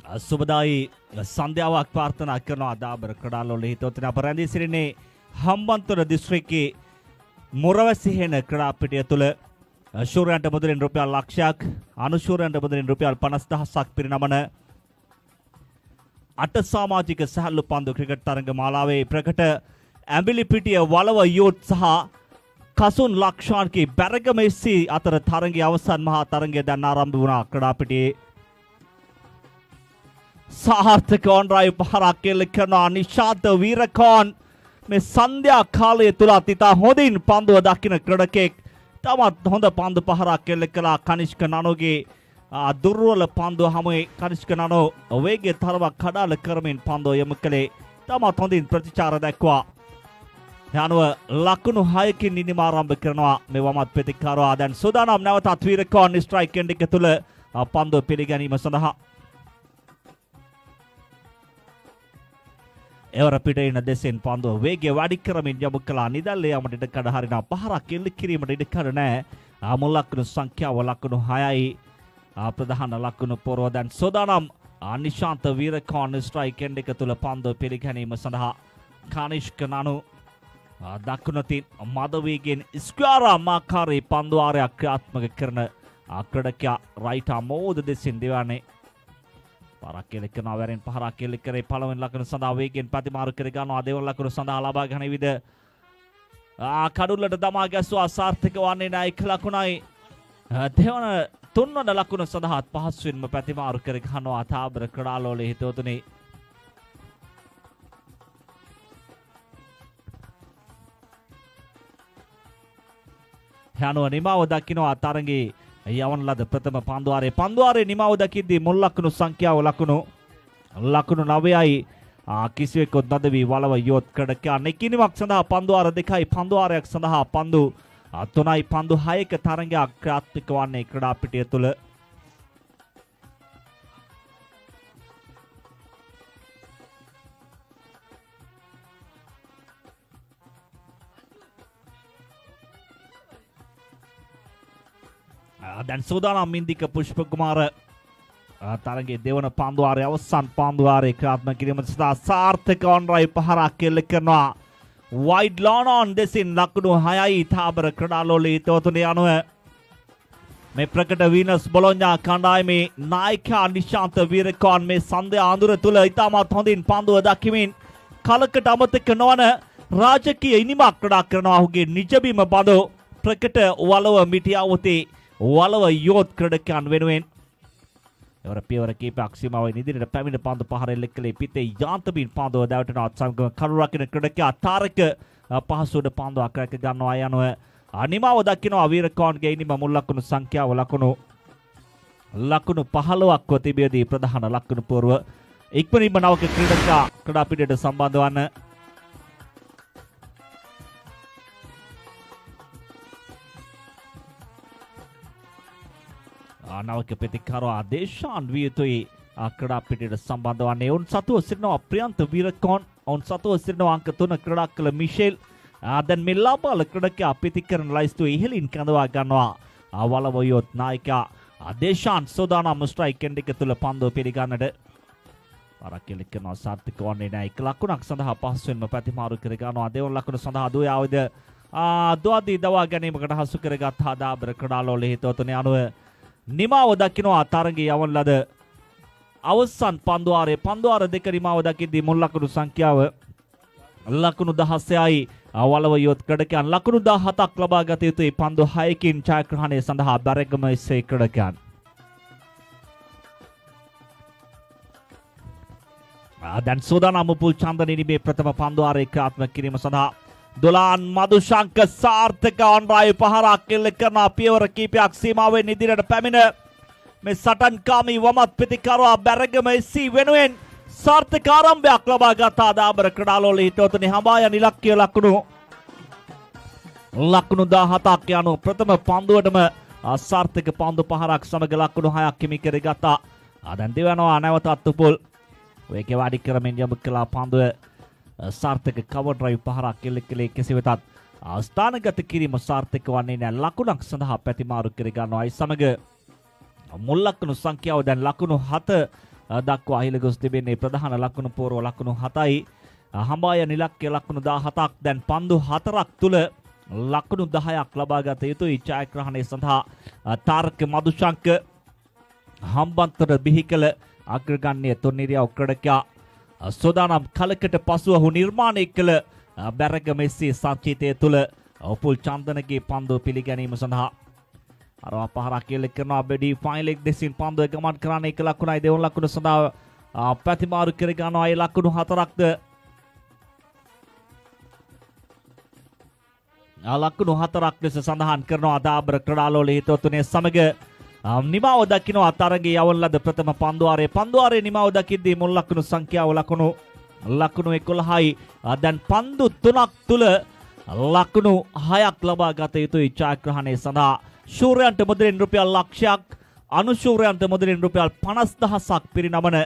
සුබදායි සන්ධ්‍යාවක් ප්‍රාර්ථනා කරනවා දාබර ක්‍රඩාලවල හිතවතුනි අප රැඳී සිටින්නේ හම්බන්තොට දිස්ත්‍රික්කයේ මුරවැසිහෙන ක්‍රඩා පිටිය තුළ ශූරයන්ට මුදලින් රුපියල් ලක්ෂයක් අනුශූරයන්ට මුදලින් රුපියල් 50,000ක් පිරිනමන අට සමාජික සැහැල්ලු පන්දු ක්‍රිකට් තරඟ මාලාවේ ප්‍රකට ඇඹිලිපිටිය වලව යූත් සහ කසුන් ලක්ෂාන්ගේ බැරගම SC අතර තරඟයේ අවසන් මහා තරඟය දැන් ආරම්භ වුණා. ක්‍රඩා පිටියේ සාර්ථක ඔන්රායි පහරක් එල්ල කරනවා නිශාන්ත වීරකෝන් මේ සන්ධ්‍යා කාලය තුලත් ඉතා හොඳින් පන්දුව දකින ක්‍රඩකෙක් තමත් හොඳ පන්දු පහරක් එල්ල කළා. කනිෂ්ක නනෝගේ දුර්වල පන්දුව හමුවේ කනිෂ්ක නනෝ වේගය තරමක් කඩාල කරමින් පන්දුව යොමු කළේ තමත් හොඳින් ප්‍රතිචාර දැක්වා. යනුව ලකුණු 6කින් නිදිම ආරම්භ කරනවා මේ වමත් ප්‍රතිකාරවා. දැන් සූදානම් නැවතත් වීරකෝන් ස්ට්‍රයික් එන්ඩ් එක තුල පන්දුව පිළිගැනීම සඳහා එවර පිටින් දෙසෙන් පන්දුව වේගය වැඩි කරමින් යොමු කළා. නිදල්ලේ යමට ඉඩ කඩ හරිනවා. පහරක් එල්ල කිරීමට ඉඩ කඩ නැහැ. මුල් ලකුණු සංඛ්‍යාව ලකුණු 6යි. ප්‍රධාන ලකුණු පොරව දැන් සෝදානම් නිශාන්ත වීරකෝන් ස්ට්‍රයික් එන්ඩ් එක තුල පන්දුව පිළිගැනීම සඳහා කනිෂ්ක නනු දකුණතින් මද වේගෙන් ස්ක්වාරා මාකාරී පන්දුවාරයක් ක්‍රියාත්මක කරන ක්‍රඩකයා රයිට් මෝද දෙසින් දිවන්නේ පහරක් එල්ල කරනවා. වැරෙන් පහරක් එල්ල කරේ පළවෙනි ලකුණ සඳහා වේගෙන් ප්‍රතිමාරු කර ගන්නවා. දෙවන ලකුණ සඳහා ලබා ගන්න විදිහ කඩුල්ලට දමා ගැස්සුවා. සාර්ථක වන්නේ නැහැ. 1 ලකුණයි. දෙවන තුන්වන ලකුණ සඳහාත් පහසුවෙන්ම ප්‍රතිමාරු කර ගන්නවා තාබර ක්‍රඩාලවල හිතවතුනි. යනුව නිමාව දකිනවා තරඟේ යවන ලද ප්‍රථම පන්දුවාරේ නිමාව දකිද්දී මුල් ලකුණු සංඛ්‍යාව ලකුණු 9යි. කිසිවෙකුත් නොදවි වලව යෝත් ක්‍රඩකයා නිකිණීමක් සඳහා පන්දුවාර 2යි පන්දුවාරයක් සඳහා පන්දු 3යි පන්දු 6ක තරඟයක් ක්‍රියාත්මක වන්නේ ක්‍රඩා පිටිය තුල. දැන් සූදානම් මින්දික පුෂ්පකුමාර තරඟයේ දෙවන පන්දුවාරයේ අවසන් පන්දුවාරයේ ක්‍රියාත්මක කිරීම සඳහා සාර්ථක ඔන්රයි පහරක් එල්ල කරනවා. වයිඩ් ලෝනෝන් දෙසින් ලකුණු 6යි තාබර ක්‍රඩාලවල හිතවතුනි. යනුව මේ ප්‍රකට වීනස් බොලොඤ්ඤා කණ්ඩායමේ නායකයා නිශාන්ත වීරකෝන් මේ සන්ධ්‍යා අඳුර තුල ඉතාමත් හොඳින් පන්දුව දකිමින් කලකට අමතක නොවන රාජකීය ඉනිමක් ක්‍රඩා කරනවා. ඔහුගේ නිජබිම බඳු ප්‍රකට වලව මිටියාවතේ වලව යෝත් ක්‍රඩකයන් වෙනුවෙන් එවර පියවර කීපයක් සීමාවෙන් ඉදිරියට පැමිණ පන්දු පහර එල්ල කළේ පිටේ යාන්තමින් පන්දුව දැවටෙනවා. සමගම කරු රකින ක්‍රඩකයා තාරක පහසුවට පන්දුවක් රැක ගන්නවා. යනුව අනිමාව දකිනවා වීරකෝන්ගේ ඉනිම මුල් ලකුණු සංඛ්‍යාව ලකුණු 15ක්ව තිබියදී ප්‍රධාන ලකුණු පූර්ව ඉක්මනින්ම නවක ක්‍රීඩකයා ක්‍රඩා පිටියට සම්බන්ධ වන්න නවක ප්‍රතිකාරවා දේශාන් විය යුතුයි ක්‍රඩා පිටියට සම්බන්ධ වන්නේ. ඔවුන් සතුව සිටිනවා ප්‍රියන්ත වීරකෝන්. ඔවුන් සතුව සිටිනවා අංක 3 ක්‍රඩා කළ මිෂෙල්. දැන් මේ ලාබාල ක්‍රඩකයා පිතිකරන ලයිස්තුව ඉහළින් කැඳවා ගන්නවා. වලව යොත් නායකයා දේශාන් සෝදානම් ස්ට්‍රයික් එන්ඩ් එක තුල පන්දුව පිළිගන්නට පරක් එල්ල කරනවා. සාර්ථක වන්නේ නැහැ. 1 ලකුණක් සඳහා පහසුවෙන්ම ප්‍රතිමාරු කර ගන්නවා. දෙවන ලකුණ සඳහා දුයාවද දුවදී දවා ගැනීමකට හසු කරගත් දාබර ක්‍රඩාලවල හිතවතුනි. අනුව නිමාව දකිනවා තරඟයේ යවන ලද අවසන් පන්දුවාර 2 නිමාව දකිද්දී මුල් ලකුණු සංඛ්‍යාව ලකුණු 16යි. වලව යොත් ක්‍රඩකයන් ලකුණු 17ක් ලබා ගත යුතුයි පන්දු 6කින් ඡායාග්‍රහණය සඳහා බැරගම SC ක්‍රඩකයන්. දැන් සෝදානම් පුල් චන්දනිනිමේ ප්‍රථම පන්දුවාරයේ ක්‍රියාත්මක කිරීම සඳහා දොලාන් මදුශංක සාර්ථක ඔන්රායි පහරක් එල්ල කරන පියවර කීපයක් සීමාවෙන් ඉදිරියට පැමිණ මේ සටන්කාමී වමත් ප්‍රතිකාරවා බැරගම SC වෙනුවෙන් සාර්ථක ආරම්භයක් ලබා ගත්තා දාබර ක්‍රඩාලවල හිතවතුනි. හඹා යන ඉලක්කය ලකුණු 17ක් යනු ප්‍රථම පන්දුවටම සාර්ථක පන්දු පහරක් සමග ලකුණු 6ක් හිමි කරගත්තා. දැන් දෙවනවා නැවතත් උපුල් වේගය වැඩි කරමින් යොමු කළා පන්දුව සාර්ථක කවර් ඩ්‍රයිව් පහරක් එල්ල කළේ. කෙසේ වෙතත් ස්ථානගත කිරීම සාර්ථක වන්නේ නැහැ. ලකුණක් සඳහා පැතිමාරු කර ගන්නවා. ඒ සමග මුල් ලකුණු සංඛ්‍යාව දැන් ලකුණු 7 දක්වා අහිල ගොස් තිබෙන්නේ. ප්‍රධාන ලකුණු පෝරුව ලකුණු 7යි. හම්බාය නිලක්කේ ලකුණු 17ක්. දැන් පන්දු 4ක් තුල ලකුණු 10ක් ලබා ගත යුතුයි ජයග්‍රහණය සඳහා. තාරක මදුශංක හම්බන්තොට බිහිකල අග්‍රගණ්‍ය තුන්නිරියව ක්‍රඩකයා සෝදානම් කලකට පසුව ඔහු නිර්මාණය කළ බැරග මෙස්සි සංචිතය තුළ උපුල් චන්දනගේ පන්දුව පිළිගැනීම සඳහා අරවා පහරක් කෙල්ල කරනවා. බෙඩි ෆයින්ලෙක් දෙසින් පන්දුව ගමන් කරන්නේ එක ලකුණයි. දෙවන ලකුණ සඳහා ප්‍රතිමාරු කර ගන්නවා. ඒ ලකුණු 4ක්ද ලකුණු 4ක් ලෙස සඳහන් කරනවා. දාබර ක්‍රඩාලෝල හිතවතුනේ සමග නිමාව දකිනවා තරගයේ යවන ලද ප්‍රථම පන්දුවාරයේ නිමාව දකිද්දී මුල් ලකුණු සංඛ්‍යාව ලකුණු 11යි. දැන් පන්දු 3ක් තුල ලකුණු 6ක් ලබා ගත යුතුයි ජයග්‍රහණය සඳහා. ශූරයන්ට මුදලින් රුපියල් ලක්ෂයක්, අනුශූරයන්ට මුදලින් රුපියල් 50,000ක් පිරිනමන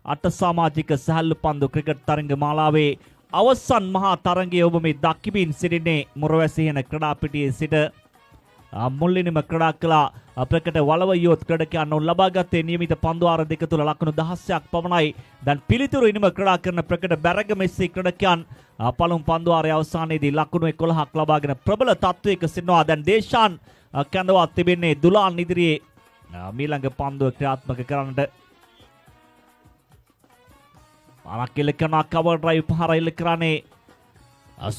අට සමාජික සැහැල්ලු පන්දු ක්‍රිකට් තරඟ මාලාවේ අවසන් මහා තරඟයේ ඔබ මේ දක්කිමින් සිටින්නේ මුරවැසියන ක්‍රඩාපිටියේ සිට. මුල්ලිනම ක්‍රඩා කළා ප්‍රකට වලව යොත් ක්‍රඩකයන් ලබාගත්තේ නියමිත පන්දුවාර දෙක තුල ලකුණු 16ක් පමණයි. දැන් පිළිතුරු ඉනිම ක්‍රඩා කරන ප්‍රකට බැරග මෙස්සි ක්‍රඩකයන් පළමු පන්දුවාරයේ අවසානයේදී ලකුණු 11ක් ලබාගෙන ප්‍රබල තත්වයක සිටිනවා. දැන් දේශාන් කැඳවා තිබෙන්නේ දුලාන් ඉදිරියේ මීළඟ පන්දුව ක්‍රියාත්මක කරන්නට. පාරක් එල්ල කරන කවර් ඩ්‍රයිව් පහර එල්ල කරන්නේ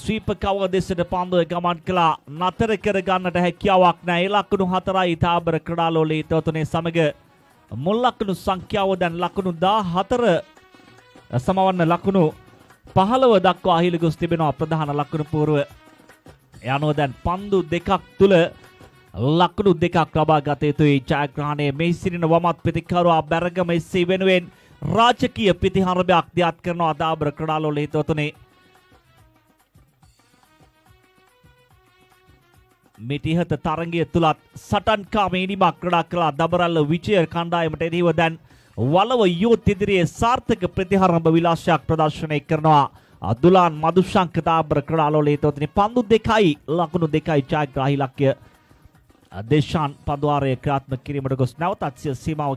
ස්වීප කවර් දෙසට පන්දුව ගමන් කළා. නතර කර ගන්නට හැකියාවක් නැහැ. ඒ ලකුණු 4යි තාබර ක්‍රඩාලෝලී තොතුනේ සමග මුල් ලකුණු සංඛ්‍යාව දැන් ලකුණු 14 සමවන්න ලකුණු 15 දක්වා අහිල ගොස් තිබෙනවා ප්‍රධාන ලකුණු පූර්ව. යනෝ දැන් පන්දු දෙකක් තුල ලකුණු දෙකක් ලබා ගත යුතුයි ජයග්‍රහණය. මේ සිටින වමත් ප්‍රතිකරුවා බැරග මෙස්සි වෙනුවෙන් රාජකීය පිතිහරබයක් දියත් කරනවා දාබර ක්‍රඩාලෝලී තොතුනේ. මිටිහත තරගය තුලත් සටන්කාමී ඉනිමක් ක්‍රඩා කළා දබරල්ල විජය කණ්ඩායමට එරෙහිව දැන් වලව යුත් ඉදිරියේ සාර්ථක ප්‍රතිහරඹ විලාසයක් ප්‍රදර්ශනය කරනවා. දුලාන් මදුශංක දාබර ක්‍රඩාලෝලී තොතුනේ පන්දු 2යි ලකුණු 2යි ජයග්‍රාහී ලක්ෂ්‍ය. දේශාන් පන්දුවාරයේ ක්‍රියාත්මක කිරීමට ගොස් නැවතත් සිය සීමාව